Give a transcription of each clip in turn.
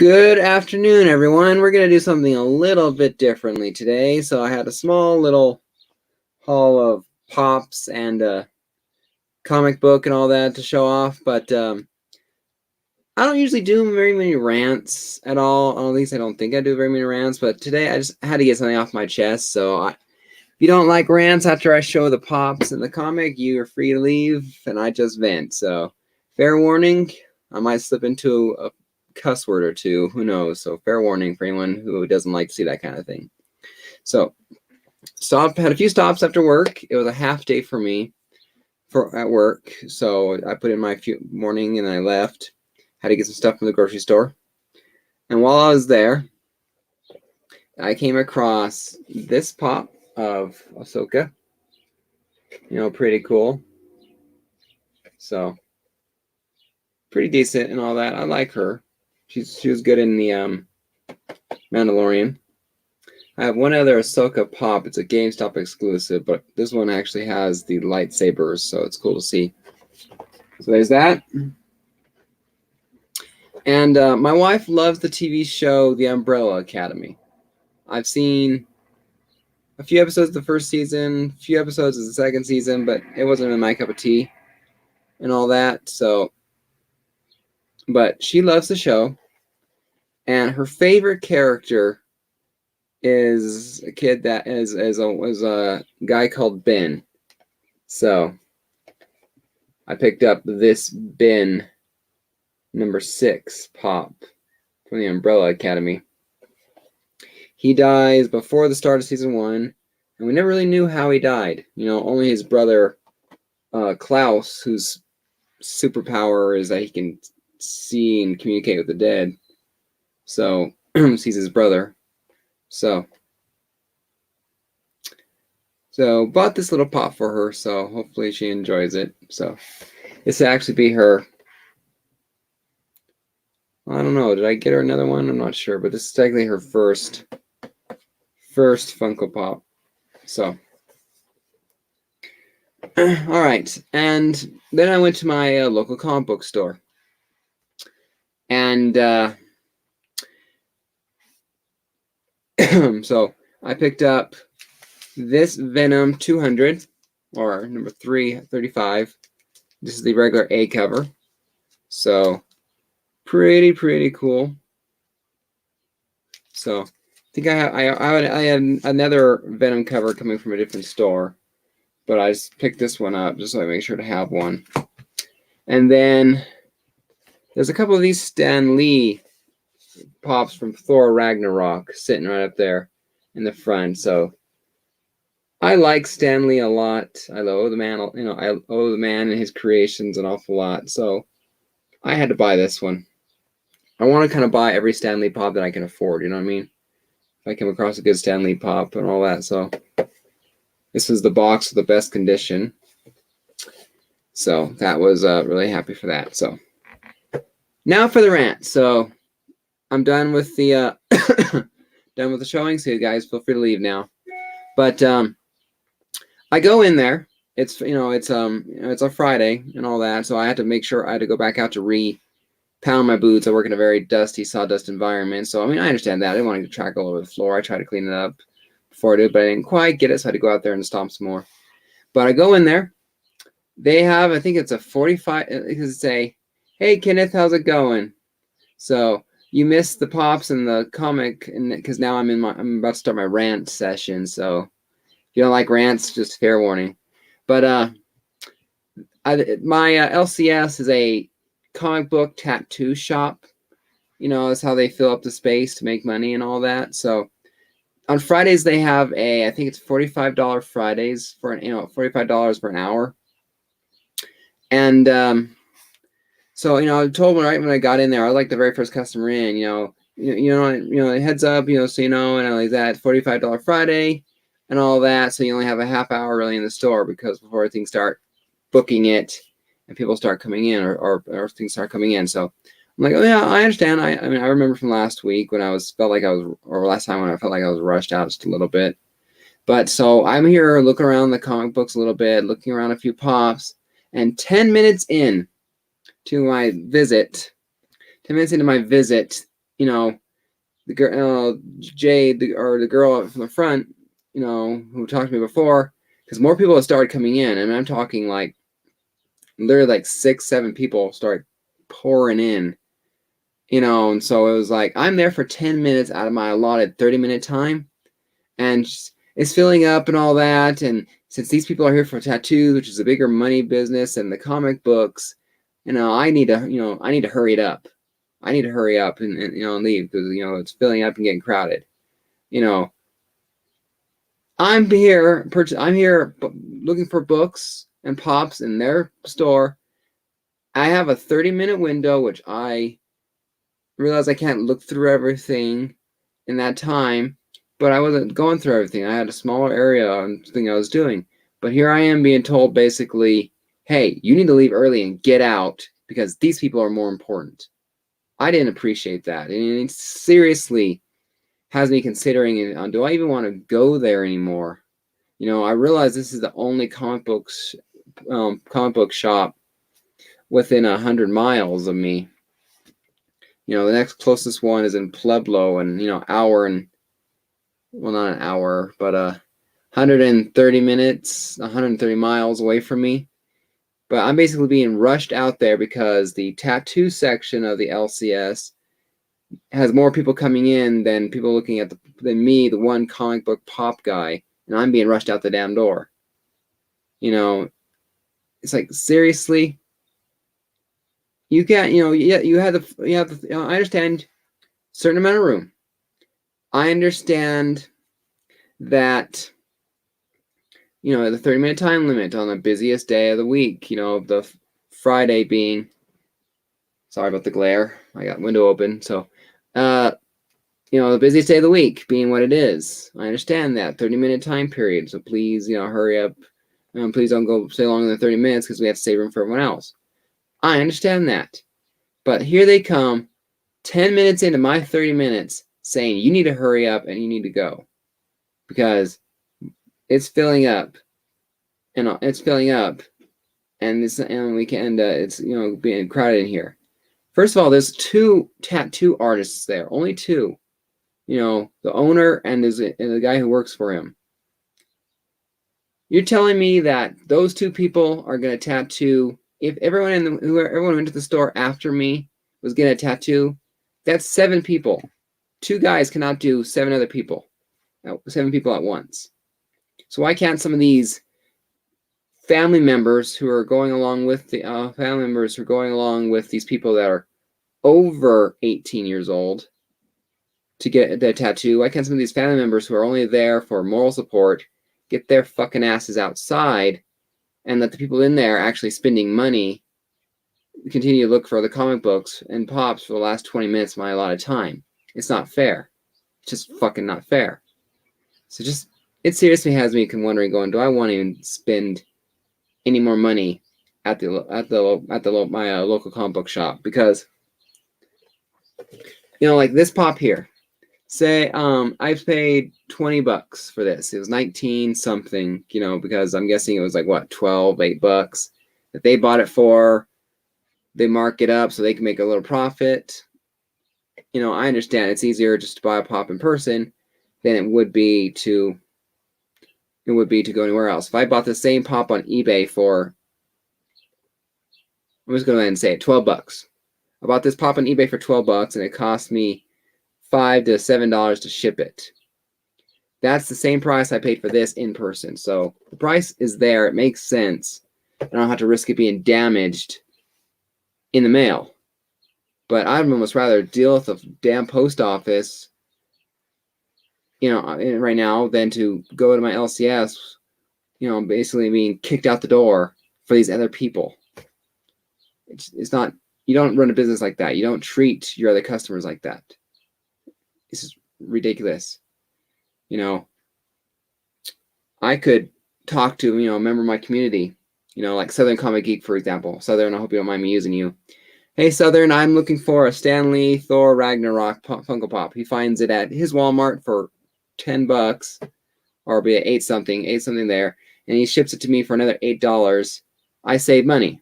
Good afternoon, everyone. We're going to do something a little bit differently today. So I had a small little haul of pops and a comic book and all that to show off, but I don't usually do very many rants at all. At least I don't think I do very many rants, but today I just had to get something off my chest. So if you don't like rants after I show the pops and the comic, you are free to leave, and I just vent. So fair warning, I might slip into a cuss word or two, who knows? So fair warning for anyone who doesn't like to see that kind of thing. So had a few stops after work. It was a half day for me at work, so I put in my morning and I left. Had to get some stuff from the grocery store, and while I was there, I came across this pop of Ahsoka. Pretty cool. So pretty decent and all that. I like her. She was good in the Mandalorian. I have one other Ahsoka pop. It's a GameStop exclusive, but this one actually has the lightsabers, so it's cool to see. So there's that. And my wife loves the TV show The Umbrella Academy. I've seen a few episodes of the first season, a few episodes of the second season, but it wasn't really my cup of tea and all that. But she loves the show, and her favorite character is a kid that is a guy called Ben. So I picked up this Ben number 6 pop from the Umbrella Academy. He dies before the start of season 1, and we never really knew how he died. Only his brother Klaus, whose superpower is that he can see and communicate with the dead. So sees his brother. So bought this little pop for her, so hopefully she enjoys it. So this will actually be her. I don't know. Did I get her another one? I'm not sure, but this is technically her first Funko Pop. So all right, and then I went to my local comic book store, and so I picked up this Venom 200, or number 335. This is the regular A cover. So pretty cool. So I think I had another Venom cover coming from a different store, but I just picked this one up just so I make sure to have one. And then there's a couple of these Stan Lee pops from Thor Ragnarok sitting right up there in the front. So I like Stan Lee a lot. I owe the man, I owe the man and his creations an awful lot. So I had to buy this one. I want to kind of buy every Stan Lee pop that I can afford. You know what I mean? If I come across a good Stan Lee pop and all that. So this is the box with the best condition. So that was really happy for that. So now for the rant. So I'm done with the done with the showing. So you guys feel free to leave now. But I go in there. It's it's a Friday and all that. So I had to make sure I had to go back out to pound my boots. I work in a very dusty sawdust environment. So I understand that. I didn't want to track all over the floor. I tried to clean it up before I did, but I didn't quite get it. So I had to go out there and stomp some more. But I go in there. They have, I think it's a 45. It's say, "Hey Kenneth, how's it going?" So you missed the pops and the comic, and because now I'm about to start my rant session. So if you don't like rants, just fair warning. But my LCS is a comic book tattoo shop. That's how they fill up the space to make money and all that. So on Fridays they have I think it's $45 Fridays for $45 for an hour. And so I told them right when I got in there, I was like the very first customer in. Heads up, so and I like that $45 Friday and all that. So you only have a half hour really in the store, because before things start booking it and people start coming in, or things start coming in. So I'm like, oh yeah, I understand. I remember from last week when last time when I felt like I was rushed out just a little bit. But so I'm here looking around the comic books a little bit, looking around a few pops, and 10 minutes into my visit, you know, the girl, Jade, or the girl from the front, you know, who talked to me before, because more people have started coming in, and I'm talking like literally like 6, 7 people start pouring in, you know, and so it was like I'm there for 10 minutes out of my allotted 30-minute time, and it's filling up and all that. And since these people are here for tattoos, which is a bigger money business than the comic books, you know, I need to hurry it up. I need to hurry up and you know, leave because, you know, it's filling up and getting crowded. You know, I'm here looking for books and pops in their store. I have a 30-minute window, which I realize I can't look through everything in that time, but I wasn't going through everything. I had a smaller area and thing I was doing. But here I am being told basically, hey, you need to leave early and get out because these people are more important. I didn't appreciate that. And it seriously has me considering, do I even want to go there anymore? You know, I realize this is the only comic book shop within 100 miles of me. You know, the next closest one is in Pueblo, and, you know, hour and, well, not an hour, but 130 minutes, 130 miles away from me. But I'm basically being rushed out there because the tattoo section of the LCS has more people coming in than people looking at than me, the one comic book pop guy, and I'm being rushed out the damn door. You know, it's like, seriously, you can't, you know, you have the, you know, I understand certain amount of room. I understand that, you know, the 30-minute time limit on the busiest day of the week, you know, the Friday being, sorry about the glare, I got window open, so, you know, the busiest day of the week being what it is. I understand that 30-minute time period, so please, you know, hurry up. Please don't go stay longer than 30 minutes because we have to save room for everyone else. I understand that. But here they come, 10 minutes into my 30 minutes, saying you need to hurry up and you need to go because it's filling up, and it's filling up, and we can it's, you know, being crowded in here. First of all, there's 2 tattoo artists there, only 2. You know, the owner and the guy who works for him. You're telling me that those 2 people are going to tattoo? If everyone everyone went to the store after me was getting a tattoo, that's 7 people. 2 guys cannot do 7 other people, 7 people at once. So why can't some of these family members who are going along with these people that are over 18 years old to get the tattoo? Why can't some of these family members who are only there for moral support get their fucking asses outside and let the people in there actually spending money continue to look for the comic books and pops for the last 20 minutes of my allotted time? It's not fair. It's just fucking not fair. So just, it seriously has me wondering, going, do I want to even spend any more money at my local comic book shop? Because, you know, like this pop here, say I paid $20 for this. It was 19 something, you know, because I'm guessing it was like what, $8 that they bought it for. They mark it up so they can make a little profit. You know, I understand it's easier just to buy a pop in person than it would be to go anywhere else. If I bought the same pop on eBay for, I'm just going to go ahead and say it, $12. I bought this pop on eBay for $12 and it cost me $5 to $7 to ship it. That's the same price I paid for this in person. So the price is there. It makes sense. I don't have to risk it being damaged in the mail. But I'd almost rather deal with the damn post office, you know, right now than to go to my LCS, you know, basically being kicked out the door for these other people. It's not, you don't run a business like that. You don't treat your other customers like that. This is ridiculous. You know, I could talk to, you know, a member of my community, you know, like Southern Comic Geek, for example. Southern, I hope you don't mind me using you. Hey, Southern, I'm looking for a Stan Lee Thor Ragnarok Funko Pop. He finds it at his Walmart for $10, or be it 8 something there, and he ships it to me for another $8. I save money.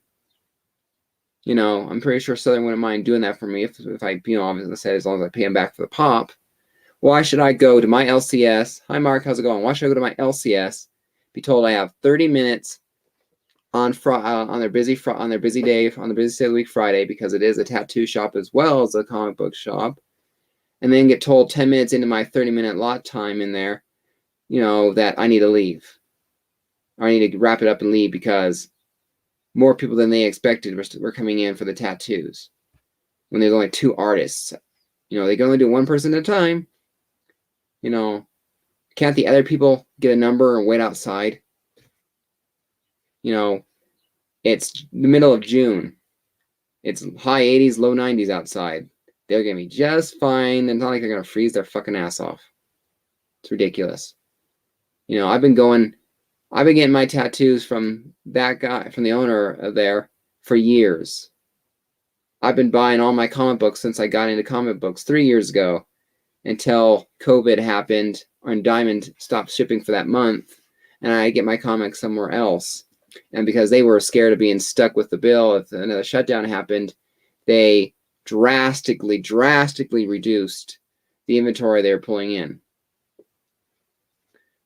You know, I'm pretty sure Southern wouldn't mind doing that for me if I, you know, obviously said as long as I pay him back for the pop. Why should I go to my LCS? Hi, Mark. How's it going? Why should I go to my LCS? Be told I have 30 minutes on their busy day, on the busy day of the week, Friday, because it is a tattoo shop as well as a comic book shop, and then get told 10 minutes into my 30-minute lot time in there, you know, that I need to leave. Or I need to wrap it up and leave because more people than they expected were coming in for the tattoos when there's only 2 artists. You know, they can only do one person at a time. You know, can't the other people get a number and wait outside? You know, it's the middle of June. It's high 80s, low 90s outside. They're going to be just fine. It's not like they're going to freeze their fucking ass off. It's ridiculous. You know, I've been getting my tattoos from that guy, from the owner of there, for years. I've been buying all my comic books since I got into comic books 3 years ago, until COVID happened and Diamond stopped shipping for that month, and I get my comics somewhere else. And because they were scared of being stuck with the bill if another shutdown happened, they drastically reduced the inventory they were pulling in.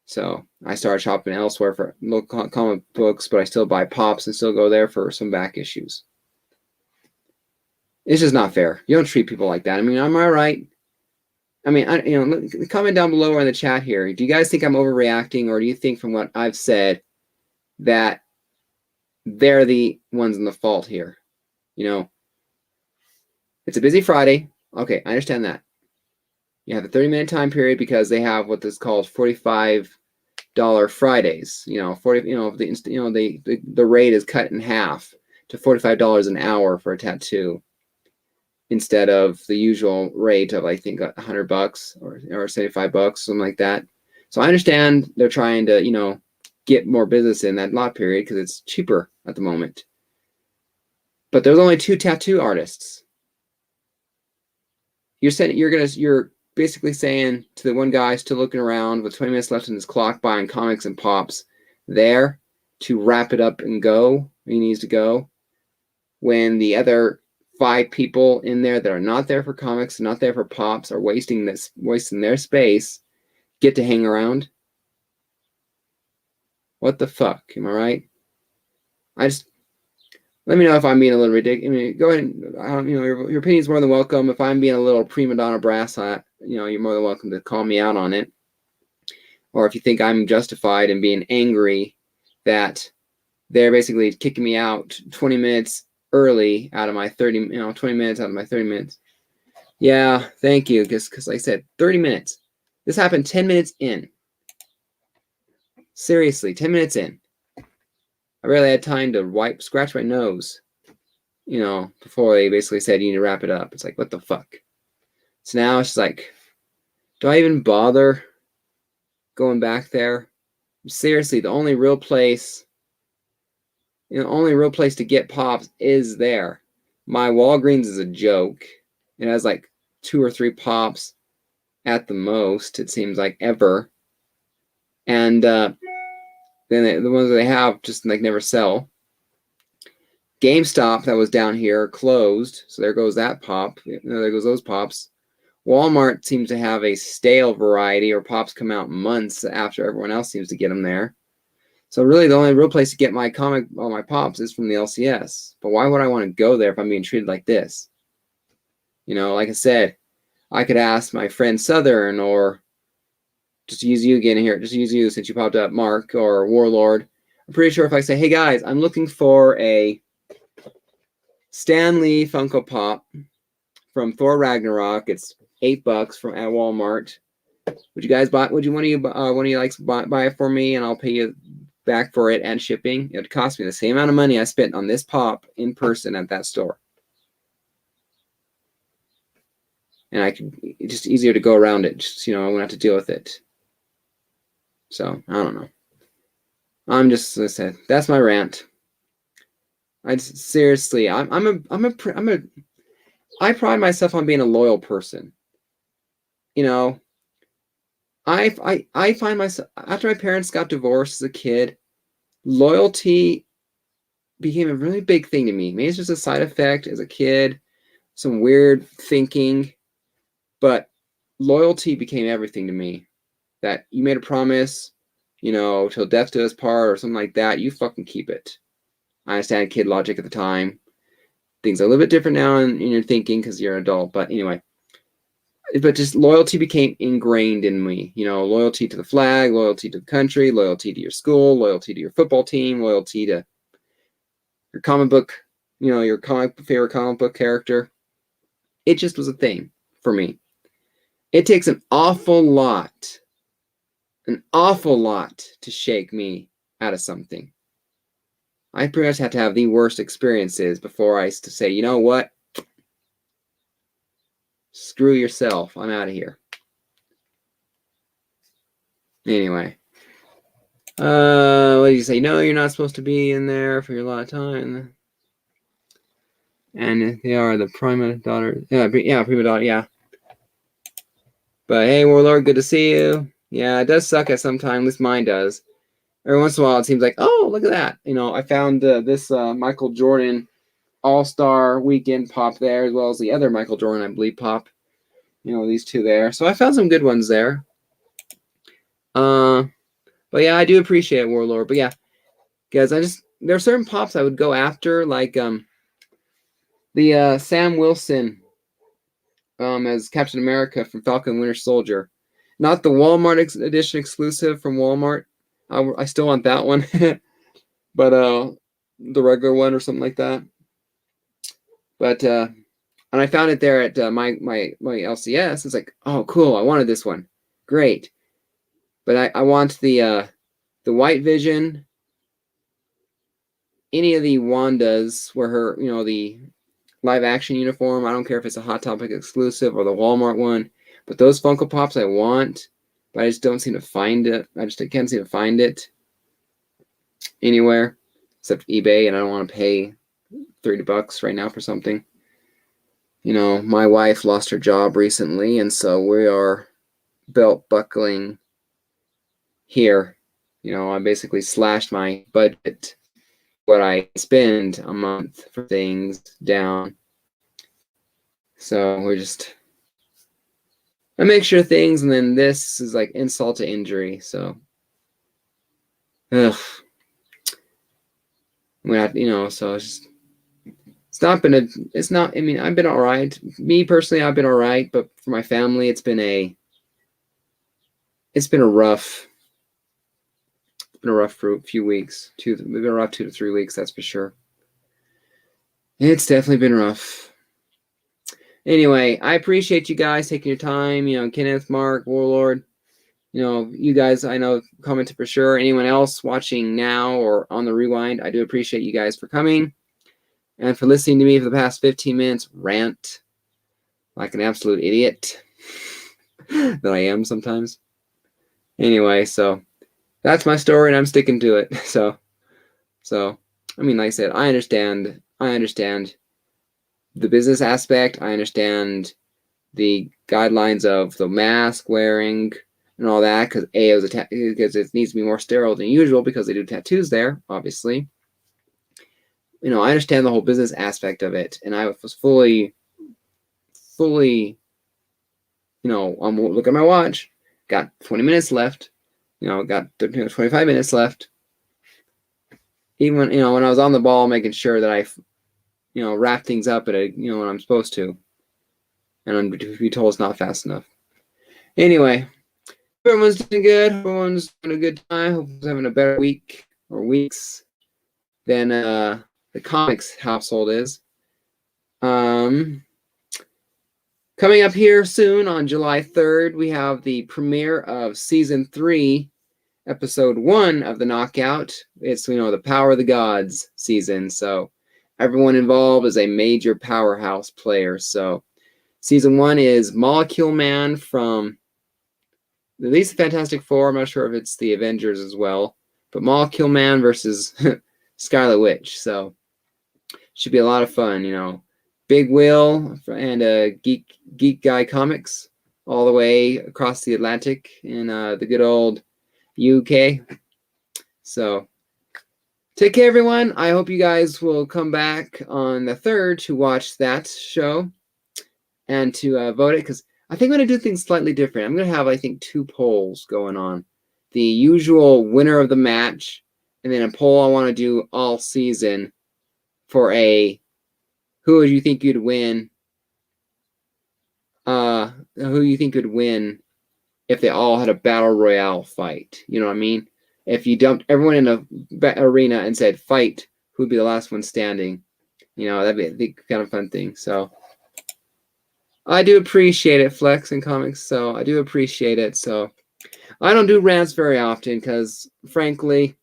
So I started shopping elsewhere for local comic books, but I still buy pops and still go there for some back issues. It's just not fair. You don't treat people like that. I mean, am I right? I mean, you know, comment down below or in the chat here. Do you guys think I'm overreacting, or do you think from what I've said that they're the ones in the fault here? You know, it's a busy Friday. Okay, I understand that. You have a 30-minute time period because they have what is called $45 Fridays. You know, the rate is cut in half to $45 an hour for a tattoo, instead of the usual rate of, I think, $100 or $75, something like that. So I understand they're trying to, you know, get more business in that lot period because it's cheaper at the moment. But there's only 2 tattoo artists. You're basically saying to the one guy still looking around with 20 minutes left in his clock buying comics and pops there to wrap it up and go, he needs to go, when the other 5 people in there that are not there for comics, not there for pops, are wasting their space, get to hang around. What the fuck? Am I right? Let me know if I'm being a little ridiculous. I mean, go ahead and, you know, your opinion is more than welcome. If I'm being a little prima donna brass, you know, you're more than welcome to call me out on it. Or if you think I'm justified in being angry that they're basically kicking me out 20 minutes early out of my 20 minutes out of my 30 minutes. Yeah, thank you. Because like I said, 30 minutes. This happened 10 minutes in. Seriously, 10 minutes in. I barely had time to scratch my nose, you know, before they basically said you need to wrap it up. It's like, what the fuck? So now it's just like, do I even bother going back there? Seriously, the only real place to get pops is there. My Walgreens is a joke. It has like 2 or 3 pops at the most, it seems like, ever. And then the ones that they have just like never sell. GameStop that was down here closed, so there goes that pop. There goes those pops. Walmart seems to have a stale variety, or pops come out months after everyone else seems to get them there. So really, the only real place to get my pops is from the LCS. But why would I want to go there if I'm being treated like this? You know, like I said, I could ask my friend Southern, or just use you again here. Just use you since you popped up, Mark, or Warlord. I'm pretty sure if I say, hey guys, I'm looking for a Stan Lee Funko Pop from Thor Ragnarok. It's $8 at Walmart. Would you guys buy? Would you one of you like buy it for me, and I'll pay you back for it and shipping? It would cost me the same amount of money I spent on this pop in person at that store. And it's just easier to go around it. Just, you know, I won't have to deal with it. So I don't know. I'm just, as I said, that's my rant. I pride myself on being a loyal person. You know, I find myself, after my parents got divorced as a kid, loyalty became a really big thing to me. Maybe it's just a side effect as a kid, some weird thinking, but loyalty became everything to me. That you made a promise, till death do us part or something like that, you fucking keep it. I understand kid logic at the time. Things are a little bit different now in your thinking because you're an adult. But anyway, but just loyalty became ingrained in me. Loyalty to the flag, loyalty to the country, loyalty to your school, loyalty to your football team, loyalty to your comic book, your favorite comic book character. It just was a thing for me. It takes an awful lot to shake me out of something. I pretty much have to have the worst experiences before I used to say, you know what? Screw yourself. I'm out of here. Anyway. What did you say? No, you're not supposed to be in there for your lot of time. And they are the prima daughter. Yeah, prima daughter, yeah. But hey, Warlord, good to see you. Yeah, it does suck at some time. At least mine does. Every once in a while, it seems like, oh, look at that. I found this Michael Jordan All-Star Weekend pop there, as well as the other Michael Jordan, I believe, pop. These two there. So I found some good ones there. But yeah, I do appreciate Warlord. But yeah, guys, there are certain pops I would go after, like the Sam Wilson as Captain America from Falcon Winter Soldier. Not the Walmart edition exclusive from Walmart. I still want that one. But the regular one or something like that. But and I found it there at my LCS. It's like, oh, cool! I wanted this one. Great. But I want the White Vision. Any of the Wandas where her, the live action uniform. I don't care if it's a Hot Topic exclusive or the Walmart one. But those Funko Pops I want. But I just don't seem to find it. I can't seem to find it anywhere except eBay, and I don't want to pay $30 right now for something. My wife lost her job recently, and so we are belt buckling here. I basically slashed my budget, what I spend a month for things, down. So I make sure things, and then this is like insult to injury. So, ugh. So I mean, I've been all right. Me personally, I've been all right, but for my family, it's been a rough few weeks. We've been rough 2 to 3 weeks, that's for sure. It's definitely been rough. Anyway, I appreciate you guys taking your time. Kenneth, Mark, Warlord. You guys, I know, commented for sure. Anyone else watching now or on the rewind, I do appreciate you guys for coming and for listening to me for the past 15 minutes rant like an absolute idiot that I am sometimes. Anyway, so that's my story, and I'm sticking to it. So I mean, like I said, I understand the business aspect. I understand the guidelines of the mask wearing and all that, because because it needs to be more sterile than usual because they do tattoos there, obviously. I understand the whole business aspect of it, and I was fully, I'm looking at my watch, got 20 minutes left, got 25 minutes left. Even when I was on the ball, making sure that I, wrap things up at when I'm supposed to, and I'm to be told it's not fast enough. Anyway, everyone's doing good. Everyone's having a good time. Hope everyone's having a better week or weeks than the comics household is. Coming up here soon on July 3rd, we have the premiere of Season 3, Episode 1 of the Knockout. It's, the Power of the Gods season, so everyone involved is a major powerhouse player. So Season 1 is Molecule Man from at least the Fantastic Four. I'm not sure if it's the Avengers as well, but Molecule Man versus Scarlet Witch. So should be a lot of fun, Big Will and Geek Guy Comics all the way across the Atlantic in the good old UK. So Take care, everyone. I hope you guys will come back on the 3rd to watch that show and to vote it, because I think I'm going to do things slightly different. I'm going to have, I think, 2 polls going on. The usual winner of the match, and then a poll I want to do all season for a who would you think you'd win? Who you think would win if they all had a battle royale fight? You know what I mean? If you dumped everyone in a arena and said fight, who'd be the last one standing? You know, that'd be kind of fun thing. So I do appreciate it, Flex and Comics. So I do appreciate it. So I don't do rants very often because, frankly,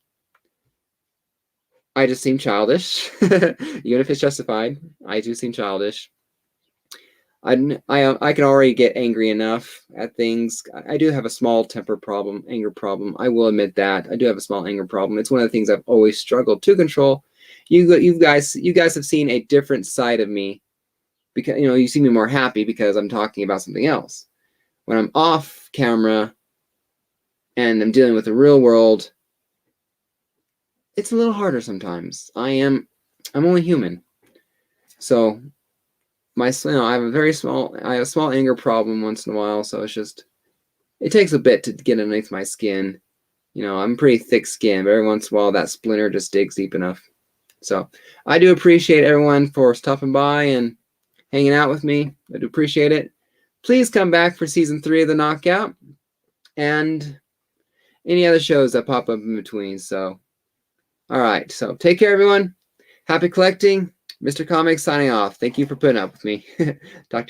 I just seem childish. Even if it's justified, I do seem childish. I can already get angry enough at things. I do have a small anger problem. I will admit that. I do have a small anger problem. It's one of the things I've always struggled to control. You guys have seen a different side of me, because you see me more happy because I'm talking about something else. When I'm off camera and I'm dealing with the real world, it's a little harder sometimes. I'm only human. So I have a small anger problem once in a while, so it takes a bit to get underneath my skin. I'm pretty thick skinned, but every once in a while that splinter just digs deep enough. So I do appreciate everyone for stopping by and hanging out with me. I do appreciate it. Please come back for season 3 of the Knockout and any other shows that pop up in between. So, all right. So take care, everyone. Happy collecting. Mr. Comics signing off. Thank you for putting up with me. Talk to you.